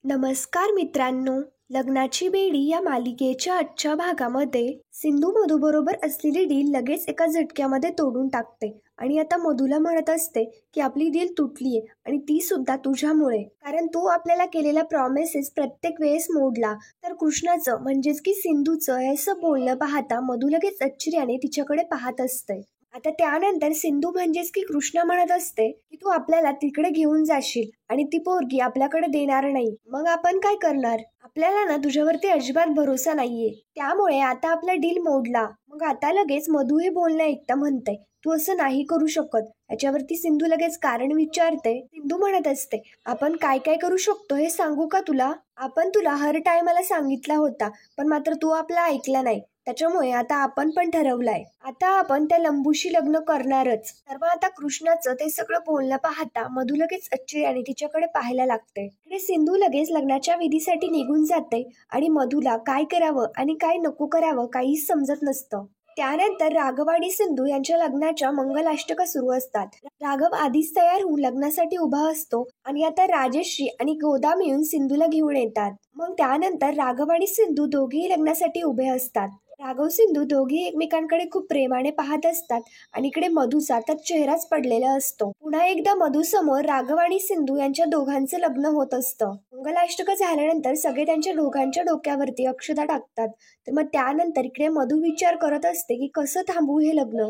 नमस्कार मित्रांनो. लग्नाची बेडी या मालिकेच्या आजच्या भागामध्ये सिंधू मधूबरोबर असलेली डील लगेच एका झटक्यामध्ये तोडून टाकते आणि आता मधूला म्हणत असते की आपली डील तुटलीये आणि ती सुद्धा तुझ्यामुळे, कारण तू आपल्याला केलेला प्रॉमिसेस प्रत्येक वेळेस मोडला. तर कृष्णाचं म्हणजेच की सिंधूचं हे असं बोलणं पाहता मधू लगेच आश्चर्याने तिच्याकडे पाहत असते. आता त्यानंतर सिंधू म्हणजेच की कृष्णा म्हणत असते की तू आपल्याला तिकडे घेऊन जाशील आणि ती पोरगी आपल्याकडे देणार नाही, मग आपण काय करणार? आपल्याला ना तुझ्यावरती अजिबात भरोसा नाहीये, त्यामुळे आता आपला डील मोडला. मग आता लगेच मधू हे बोलणं ऐकता म्हणते तू असं नाही करू शकत. याच्यावरती सिंधू लगेच कारण विचारते. सिंधू म्हणत असते आपण काय काय करू शकतो हे सांगू का तुला? आपण तुला हर टायमाला सांगितला होता, पण मात्र तू आपला ऐकला नाही. त्याच्यामुळे आता आपण पण ठरवलंय, आता आपण त्या लंबूशी लग्न करणारच. तर मग आता कृष्णाचं ते सगळं बोलणं पाहता मधू लगेच आश्चर्याने तिच्याकडे पाहायला लागते. इकडे सिंधू लगेच लग्नाच्या विधीसाठी निघून जाते आणि मधूला काय करावं आणि काय नको करावं काहीच समजत नसतं. त्यानंतर राघव आणि सिंधू यांच्या लग्नाच्या मंगलाष्टका सुरू असतात. राघव आधीच तयार होऊन लग्नासाठी उभा असतो आणि आता राजश्री आणि गोदा मिळून सिंधूला घेऊन येतात. मग त्यानंतर राघव आणि सिंधू दोघेही लग्नासाठी उभे असतात. राघव सिंधू दोघे एकमेकांकडे खूप प्रेमाने पाहत असतात आणि इकडे मधूचा तर चेहराच पडलेला असतो. पुन्हा एकदा मधू समोर राघव आणि सिंधू यांच्या दोघांचं लग्न होत असतं. मंगलाष्टक झाल्यानंतर सगळे त्यांच्या दोघांच्या डोक्यावरती अक्षता टाकतात. तर मग त्यानंतर इकडे मधू विचार करत असते की कसं थांबवू हे लग्न.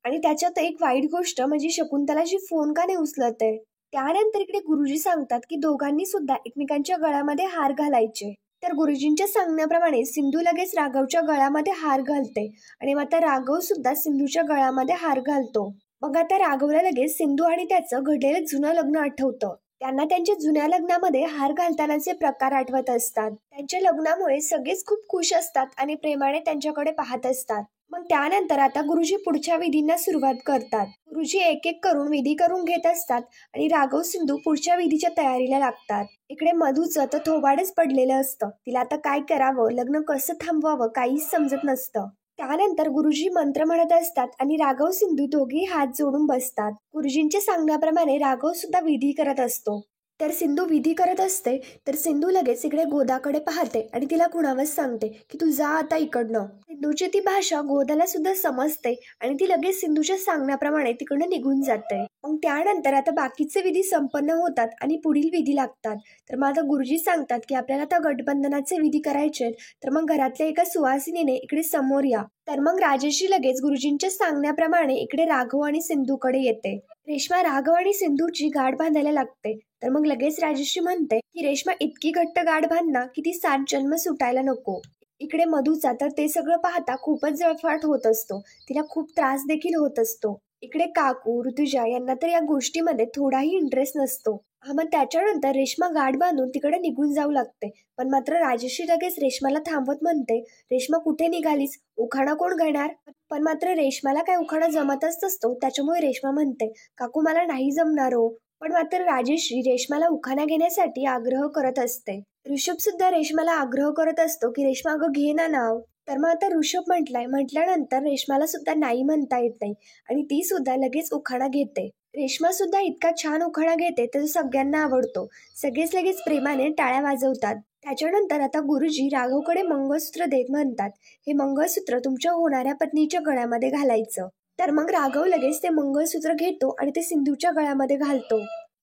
आणि त्याच्यात एक वाईट गोष्ट म्हणजे शकुंतलाची फोन का नाही उचलत आहे. त्यानंतर इकडे गुरुजी सांगतात की दोघांनी सुद्धा एकमेकांच्या गळ्यामध्ये हार घालायचे. तर गुरुजींच्या सांगण्याप्रमाणे सिंधू लगेच राघवच्या गळ्यामध्ये हार घालते आणि मग आता राघव सुद्धा सिंधूच्या गळ्यामध्ये हार घालतो. मग आता राघवला लगेच सिंधू आणि त्याचं घडलेलं जुनं लग्न आठवतं. त्यांना त्यांच्या जुन्या लग्नामध्ये हार घालतानाचे प्रकार आठवत असतात. त्यांच्या लग्नामुळे सगळेच खूप खुश असतात आणि प्रेमाने त्यांच्याकडे पाहत असतात. मग त्यानंतर आता गुरुजी पुढच्या विधींना सुरुवात करतात. गुरुजी एक एक करून विधी करून घेत असतात आणि राघव सिंधू पुढच्या विधीच्या तयारीला लागतात. इकडे मधूचं तर थोबाडच पडलेलं असतं. तिला आता काय करावं, लग्न कसं थांबवावं काहीच समजत नसतं. त्यानंतर गुरुजी मंत्र म्हणत असतात आणि राघव सिंधू दोघेही हात जोडून बसतात. गुरुजींच्या सांगण्याप्रमाणे राघव सुद्धा विधी करत असतो. तर सिंधू विधी करत असते तर सिंधू लगेच इकडे गोदाकडे पाहते आणि तिला कुणावच सांगते की तू जा आता इकडनं. सिंधूची ती भाषा गोदाला सुद्धा समजते आणि ती लगेच सिंधूच्या सांगण्याप्रमाणे तिकडनं निघून जाते. मग त्यानंतर आता बाकीचे विधी संपन्न होतात आणि पुढील विधी लागतात. तर मग आता गुरुजी सांगतात की आपल्याला आता गठबंधनाचे विधी करायचे. तर मग घरातल्या एका सुवासिनीने इकडे समोर या. तर मग राजश्री लगेच गुरुजींच्या सांगण्याप्रमाणे इकडे राघव आणि सिंधूकडे येते. रेश्मा राघव आणि सिंधूची गाठ बांधायला लागते. तर मग लगेच राजश्री म्हणते की रेश्मा इतकी घट्ट गाठ बांध की ती 7 जन्म सुटायला नको. इकडे मधूचा तर ते सगळं पाहता खूपच जळफाट होत असतो. तिला खूप त्रास देखील होत असतो. इकडे काकू ऋतुजा यांना तर या गोष्टीमध्ये थोडाही इंटरेस्ट नसतो. मग त्याच्यानंतर रेश्मा गाठ बांधून तिकडे निघून जाऊ लागते. पण मात्र राजश्री लगेच रेश्माला थांबवत म्हणते रेश्मा कुठे निघालीस, उखाणा कोण घेणार? पण मात्र रेश्माला काय उखाणा जमतच नसतो. त्याच्यामुळे रेश्मा म्हणते काकू मला नाही जमणार हो. पण मात्र राजश्री रेश्माला उखाणा घेण्यासाठी आग्रह करत असते. ऋषभ सुद्धा रेश्माला आग्रह करत असतो की रेश्मा अगं घे ना नाव. तर मग आता ऋषभ म्हटल्यानंतर रेश्माला सुद्धा नाही म्हणता येत नाही आणि ती सुद्धा लगेच उखाणा घेते. रेश्मा सुद्धा इतका छान उखाणा घेते तर सगळ्यांना आवडतो. सगळेच लगेच प्रेमाने टाळ्या वाजवतात. त्याच्यानंतर आता गुरुजी राघवकडे मंगळसूत्र देत म्हणतात हे मंगळसूत्र तुमच्या होणाऱ्या पत्नीच्या गळ्यामध्ये घालायचं. तर मग राघव लगेच ते मंगळसूत्र घेतो आणि ते सिंधूच्या गळ्यामध्ये घालतो.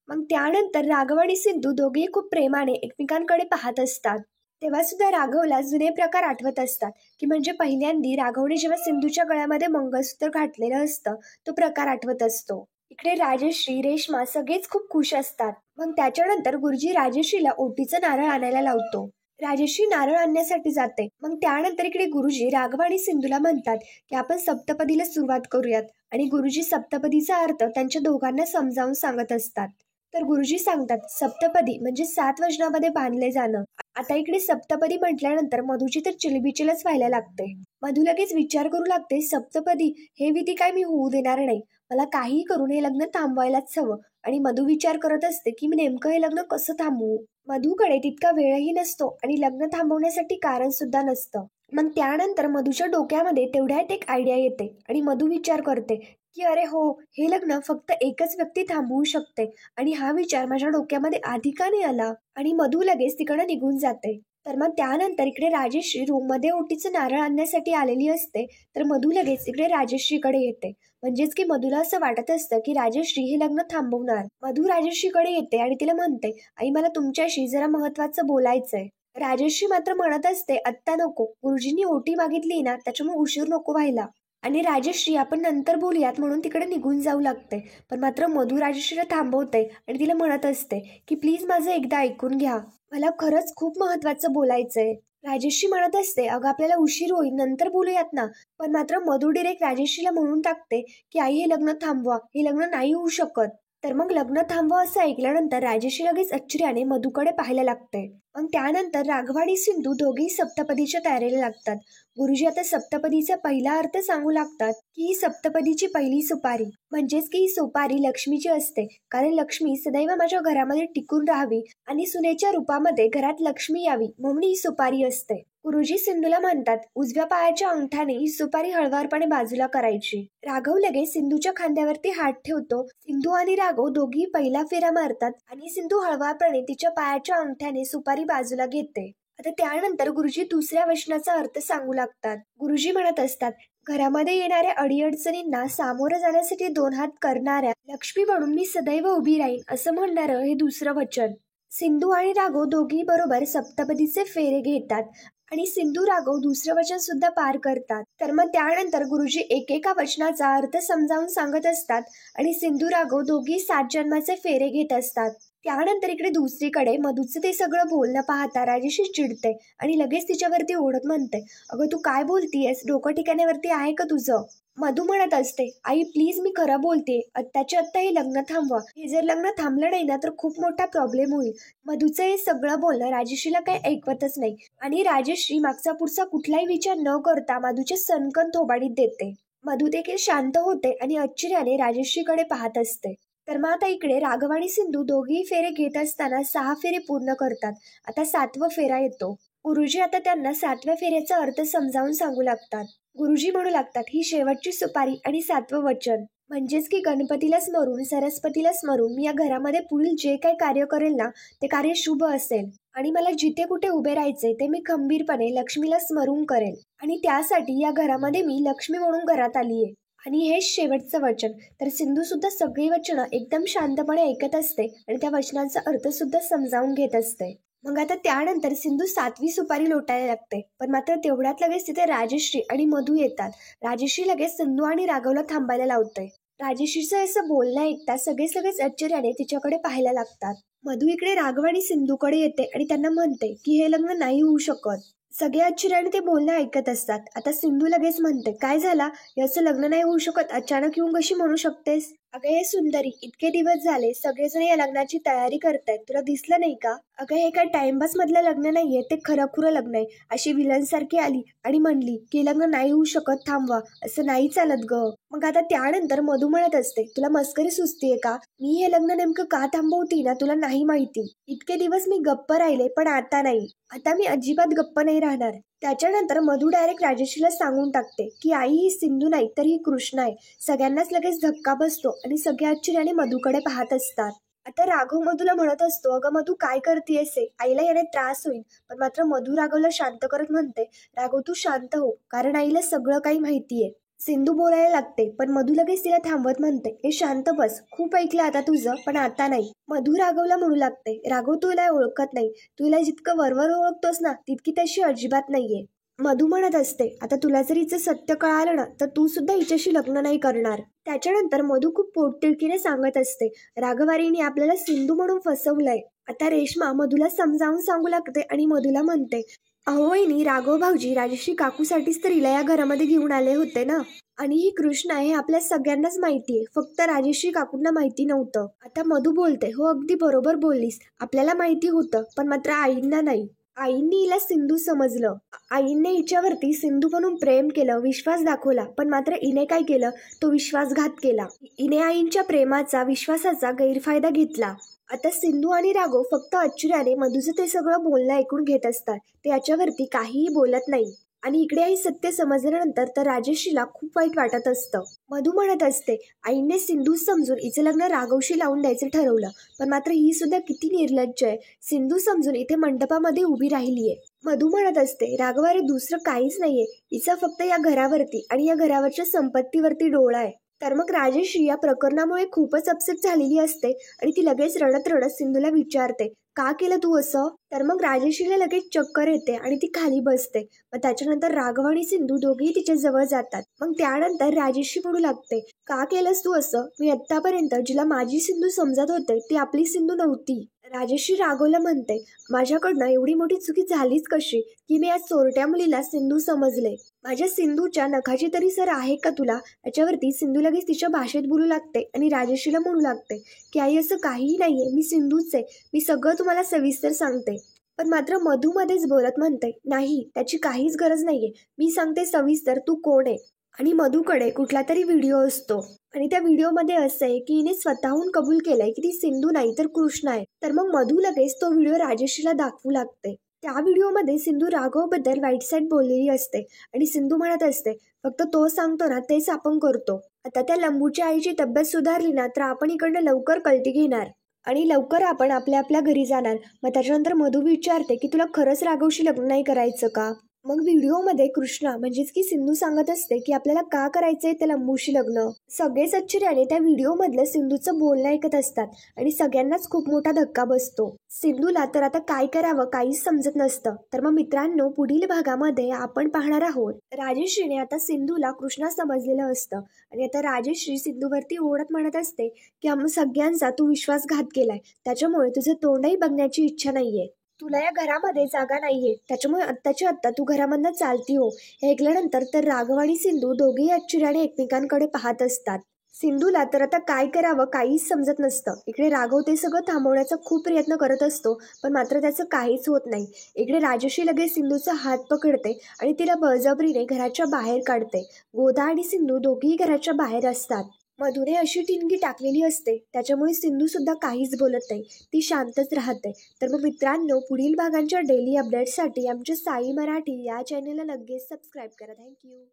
मग त्यानंतर राघव आणि सिंधू दोघेही खूप प्रेमाने एकमेकांकडे पाहत असतात. तेव्हा सुद्धा राघवला जुने प्रकार आठवत असतात की म्हणजे पहिल्यांदी राघवने जेव्हा सिंधूच्या गळ्यामध्ये मंगळसूत्र घातलेलं असतं तो प्रकार आठवत असतो. इकडे राजश्री रेश्मा सगळेच खूप खुश असतात. मग त्याच्यानंतर गुरुजी राजश्रीला ओटीचं नारळ आणायला लावतो. राजश्री नारळ आणण्यासाठी जाते. मग त्यानंतर इकडे गुरुजी राघव आणि सिंधूला म्हणतात की आपण सप्तपदीला सुरुवात करूयात आणि गुरुजी सप्तपदीचा अर्थ त्यांच्या दोघांना समजावून सांगत असतात. तर गुरुजी सांगतात सप्तपदी म्हणजे 7 वचनामध्ये बांधले जाणं. आता इकडे सप्तपदी म्हटल्यानंतर मधूची तर चिलबिचिलच व्हायला लागते. मधू लगेच विचार करू लागते सप्तपदी हे विधी काय मी होऊ देणार नाही. मला काहीही करून हे लग्न थांबवायलाच हवं. आणि मधू विचार करत असते की मी नेमकं हे लग्न कसं थांबवू. मधूकडे तितका वेळही नसतो आणि लग्न थांबवण्यासाठी कारण सुद्धा नसतं. मग त्यानंतर मधूच्या डोक्यामध्ये तेवढ्यात एक आयडिया येते आणि मधू विचार करते की अरे हो, हे लग्न फक्त एकच व्यक्ती थांबवू शकते आणि हा विचार माझ्या डोक्यामध्ये आधी का नाही आला. आणि मधू लगेच तिकडे निघून जाते. तर मग त्यानंतर इकडे राजेश्री रूममध्ये ओटीचं नारळ आणण्यासाठी आलेली असते. तर मधू लगेच इकडे राजेश्रीकडे येते. म्हणजेच की मधूला असं वाटत असतं की राजेश्री हे लग्न थांबवणार. मधू राजेश्रीकडे येते आणि तिला म्हणते, आई मला तुमच्याशी जरा महत्वाचं बोलायचंय. राजेश्री मात्र म्हणत असते, आत्ता नको, गुरुजींनी ओटी मागितली ना त्याच्यामुळे उशीर नको व्हायला. आणि राजेश्री आपण नंतर बोलूयात म्हणून तिकडे निघून जाऊ लागते. पण मात्र मधू राजेश्रीला थांबवते आणि तिला म्हणत असते की प्लीज माझं एकदा ऐकून घ्या, मला खरंच खूप महत्वाचं बोलायचंय. राजेश्री म्हणत असते, अगं आपल्याला उशीर होईल, नंतर बोलूयात ना. पण मात्र मधू डिरेक्ट राजेश्रीला म्हणून टाकते की आई हे लग्न थांबवा, हे लग्न नाही होऊ शकत. तर मग लग्न थांबवा असं ऐकल्यानंतर राजेश्री लगेच आश्चर्याने मधूकडे पाहायला लागते. मग त्यानंतर राघव आणि सिंधू दोघेही सप्तपदीच्या तयारीला लागतात. गुरुजी आता सप्तपदीचा पहिला अर्थ सांगू लागतात की ही सप्तपदीची पहिली सुपारी, म्हणजेच की ही सुपारी लक्ष्मीची असते. कारण लक्ष्मी सदैव माझ्या घरामध्ये टिकून राहावी आणि सुनेच्या रूपामध्ये घरात लक्ष्मी यावी म्हणून ही सुपारी असते. गुरुजी सिंधूला म्हणतात, उजव्या पायाच्या अंगठ्याने ही सुपारी हळवारपणे बाजूला करायची. राघव लगेच सिंधूच्या खांद्यावरती हात ठेवतो. सिंधू आणि राघव दोघी पहिला फेरा मारतात आणि सिंधू हळवारपणे तिच्या पायाच्या अंगठ्याने सुपारी बाजूला घेते. आता त्यानंतर गुरुजी दुसऱ्या वचनाचा अर्थ सांगू लागतात. गुरुजी म्हणत असतात, घरामध्ये येणाऱ्या अडीअडचणींना सामोरं जाण्यासाठी 2 हात करणाऱ्या लक्ष्मी म्हणून मी सदैव उभी राहीन असं म्हणणारं हे दुसरं वचन. सिंधू आणि राघव दोघी बरोबर सप्तपदीचे फेरे घेतात आणि सिंधू राघव दुसरं वचन सुद्धा पार करतात. तर मग त्यानंतर गुरुजी एकेका वचनाचा अर्थ समजावून सांगत असतात आणि सिंधू राघव दोघी 7 जन्माचे फेरे घेत असतात. त्यानंतर इकडे दुसरीकडे मधूचं ते सगळं बोलणं पाहता राजेश्री चिडते आणि लगेच तिच्यावरती ओढत म्हणते, अगं तू काय बोलतीयस, डोकं ठिकाण्यावरती आहे का तुझं. मधू म्हणत असते, आई प्लीज मी खरं बोलते, आत्ताच्या आत्ता हे लग्न थांबवा, हे जर लग्न थांबलं नाही ना तर खूप मोठा प्रॉब्लेम होईल. मधूचं हे सगळं बोलणं राजेश्रीला काही ऐकवतच नाही आणि राजेश्री मागचा पुढचा कुठलाही विचार न करता मधूच्या सणकण थोबाडीत देते. मधू देखील शांत होते आणि आश्चर्याने राजेश्रीकडे पाहत असते. तर मग आता इकडे राघव आणि सिंधू दोघेही फेरे घेत असताना 6 फेरे पूर्ण करतात. आता 7वा फेरा येतो. गुरुजी आता त्यांना 7व्या फेऱ्याचा अर्थ समजावून सांगू लागतात. गुरुजी म्हणू लागतात, ही शेवटची सुपारी आणि 7वं वचन, म्हणजेच की गणपतीला स्मरून सरस्वतीला स्मरून मी या घरामध्ये पुढील जे काही कार्य करेल ना ते कार्य शुभ असेल आणि मला जिथे कुठे उभे राहायचे ते मी खंबीरपणे लक्ष्मीला स्मरून करेल आणि त्यासाठी या घरामध्ये मी लक्ष्मी म्हणून घरात आलीये आणि हेच शेवटचं वचन. तर सिंधू सुद्धा सगळी वचनं एकदम शांतपणे ऐकत असते आणि त्या वचनांचा अर्थ सुद्धा समजावून घेत असते. मग आता त्यानंतर सिंधू 7वी सुपारी लोटायला लागते. पण मात्र तेवढ्यात लगेच तिथे राजेश्री आणि मधू येतात. राजेश्री लगेच सिंधू आणि राघवला थांबायला लावते. राजेश्रीचं असं बोलणं ऐकता सगळेच आश्चर्याने तिच्याकडे पाहायला लागतात. मधू इकडे राघव आणि सिंधूकडे येते आणि त्यांना म्हणते की हे लग्न नाही होऊ शकत. सगळे आश्चर्याने ते बोलणं ऐकत असतात. आता सिंधू लगेच म्हणते, काय झाला, याचं लग्न नाही होऊ शकत अचानक येऊन कशी म्हणू शकतेस. अगं हे सुंदरी, इतके दिवस झाले सगळेजण या लग्नाची तयारी करतायत, तुला दिसलं नाही का. अगं हे काय टाइमपास मधलं लग्न नाहीये, ते खरं लग्न आहे. अशी विलन सारखी आली आणि म्हणली की लग्न नाही होऊ शकत, थांबवा, असं नाही चालत ग. मग आता त्यानंतर मधू म्हणत असते, तुला मस्करी सुचतीये का, मी हे लग्न नेमकं का थांबवती ना तुला नाही माहिती. इतके दिवस मी गप्प राहिले पण आता नाही, आता मी अजिबात गप्प नाही राहणार. त्याच्यानंतर मधू डायरेक्ट राजेश्रीला सांगून टाकते की आई ही सिंधू नाही तर ही कृष्ण आहे. सगळ्यांनाच लगेच धक्का बसतो आणि सगळे आश्चर्याने मधूकडे पाहत असतात. आता राघव मधूला म्हणत असतो, अगं मधू काय करतेयस, आईला याने त्रास होईल. पण मात्र मधू राघवला शांत करत म्हणते, राघव तू शांत हो, कारण आईला सगळं काही माहितीये. सिंधू बोलायला लागते पण मधू लगेच तिला थांबवत म्हणते, हे शांत बस, खूप ऐकलं आता तुझं, पण आता नाही. मधू राघवला म्हणू लागते, राघव तू हिला ओळखत नाही, तू हिला जितकं वरवर ओळखतोस ना तितकी तशी अजिबात नाहीये. मधू म्हणत असते, आता तुला जर हिचं सत्य कळालं ना तर तू सुद्धा हिच्याशी लग्न नाही करणार. त्याच्यानंतर मधू खूप पोटतिडकीने सांगत असते, राघवारीने आपल्याला सिंधू म्हणून फसवलंय. आता रेश्मा मधूला समजावून सांगू लागते आणि मधूला म्हणते, अहो वहिनी, राघव भाऊजी राजेश्री काकूसाठीच तर हिला या घरामध्ये घेऊन आले होते ना, आणि ही कृष्ण आहे आपल्या सगळ्यांनाच माहितीये, फक्त राजेश्री काकूंना माहिती नव्हतं. आता मधू बोलते, हो अगदी बरोबर बोललीस, आपल्याला माहिती होतं पण मात्र आईंना नाही. आईंनी हिला सिंधू समजलं, आईंनी हिच्यावरती सिंधू म्हणून प्रेम केलं, विश्वास दाखवला, पण मात्र हिने काय केलं, तो विश्वासघात केला. हिने आईंच्या प्रेमाचा विश्वासाचा गैरफायदा घेतला. आता सिंधू आणि राघव फक्त आश्चर्याने मधूचं ते सगळं बोलणं ऐकून घेत असतात. ते याच्यावरती काहीही बोलत नाही. आणि इकडे आई सत्य समजल्यानंतर तर राजेश्रीला खूप वाईट वाटत असतं. मधू म्हणत असते, आईने सिंधू समजून हिचं लग्न राघवशी लावून द्यायचं ठरवलं, पण मात्र ही सुद्धा किती निर्लज्ज आहे. सिंधू समजून इथे मंडपामध्ये उभी राहिलीये. मधू म्हणत असते, राघव अरे दुसरं काहीच नाहीये, हिचा फक्त या घरावरती आणि या घरावरच्या संपत्तीवरती डोळा आहे. तर मग राजेश्री या प्रकरणामुळे खूपच अपसेट झालेली असते आणि ती लगेच रडत रडत सिंधूला विचारते, का केलं तू असं? तर मग राजेश्रीला लगेच चक्कर येते आणि ती खाली बसते. मग त्याच्यानंतर राघव आणि सिंधू दोघेही तिच्या जवळ जातात. मग त्यानंतर राजेश्री म्हणू लागते, का केलंस तू असं? मी आत्तापर्यंत जिला माझी सिंधू समजत होते ती आपली सिंधू नव्हती. राजेश्री राघवला म्हणते, माझ्याकडनं एवढी मोठी चुकी झालीच कशी की मी या चोरट्या मुलीला सिंधू समजले. माझ्या सिंधूच्या नखाची तरी सर आहे का तुला? याच्यावरती सिंधू लगेच तिच्या भाषेत बोलू लागते आणि राजेश्रीला म्हणू लागते की आई असं काहीही नाहीये, मी सिंधूच आहे, मी सगळं तुम्हाला सविस्तर सांगते. पण मात्र मधू मध्येच बोलत म्हणते, नाही त्याची काहीच गरज नाहीये, मी सांगते सविस्तर तू कोण आहे. आणि मधूकडे कुठला तरी व्हिडिओ असतो आणि त्या व्हिडिओमध्ये असं आहे की हिने स्वतःहून कबूल केलंय की ती सिंधू नाही तर कृष्णा आहे. तर मग मधू लगेच तो व्हिडिओ राजेश्रीला दाखवू लागते. त्या व्हिडिओमध्ये सिंधू राघवबद्दल वाईट साईड बोललेली असते आणि सिंधू म्हणत असते, फक्त तो सांगतो ना तेच आपण करतो. आता त्या लंबूच्या आईची तब्येत सुधारली ना तर आपण इकडनं लवकर कल्टी घेणार आणि लवकर आपण आपल्या आपल्या घरी जाणार. मग त्याच्यानंतर मधू विचारते की तुला खरंच राघवशी लग्न नाही करायचं का? मग व्हिडिओमध्ये कृष्णा म्हणजेच की सिंधू सांगत असते की आपल्याला का करायचंय त्या लंबूशी लग्न. सगळेच आश्चर्याने त्या व्हिडिओ मधलं सिंधूचं बोलणं ऐकत असतात आणि सगळ्यांनाच खूप मोठा धक्का बसतो. सिंधूला तर आता काय करावं काहीच समजत नसतं. तर मग मित्रांनो, पुढील भागामध्ये आपण पाहणार आहोत राजेश्रीने आता सिंधूला कृष्णा समजलेलं असतं आणि आता राजेश्री सिंधूवरती ओढत म्हणत असते की आम्ही सगळ्यांचा तू विश्वासघात केलाय, त्याच्यामुळे तुझं तोंडही बघण्याची इच्छा नाहीये. तुला या घरामध्ये जागा नाहीये, त्याच्यामुळे आत्ताच्या आत्ता तू घरामधनं चालती हो. हे ऐकल्यानंतर तर राघव आणि सिंधू दोघेही आश्चर्याने एकमेकांकडे पाहत असतात. सिंधूला तर आता काय करावं काहीच समजत नसतं. इकडे राघव ते सगळं थांबवण्याचा खूप प्रयत्न करत असतो, पण मात्र त्याचं काहीच होत नाही. इकडे राजेश्री लगेच सिंधूचा हात पकडते आणि तिला बळजबरीने घराच्या बाहेर काढते. गोदा आणि सिंधू दोघेही घराच्या बाहेर असतात. मधुने अशी ठिणगी टाकलेली असते, त्याच्यामुळे सिंधू सुद्धा काहीच बोलत नाही, ती शांतच राहते. तर मग मित्रांनो, पुढील भागांच्या डेली अपडेट्ससाठी आमच्या साई मराठी या चॅनलला लगेच सबस्क्राईब करा. थँक्यू.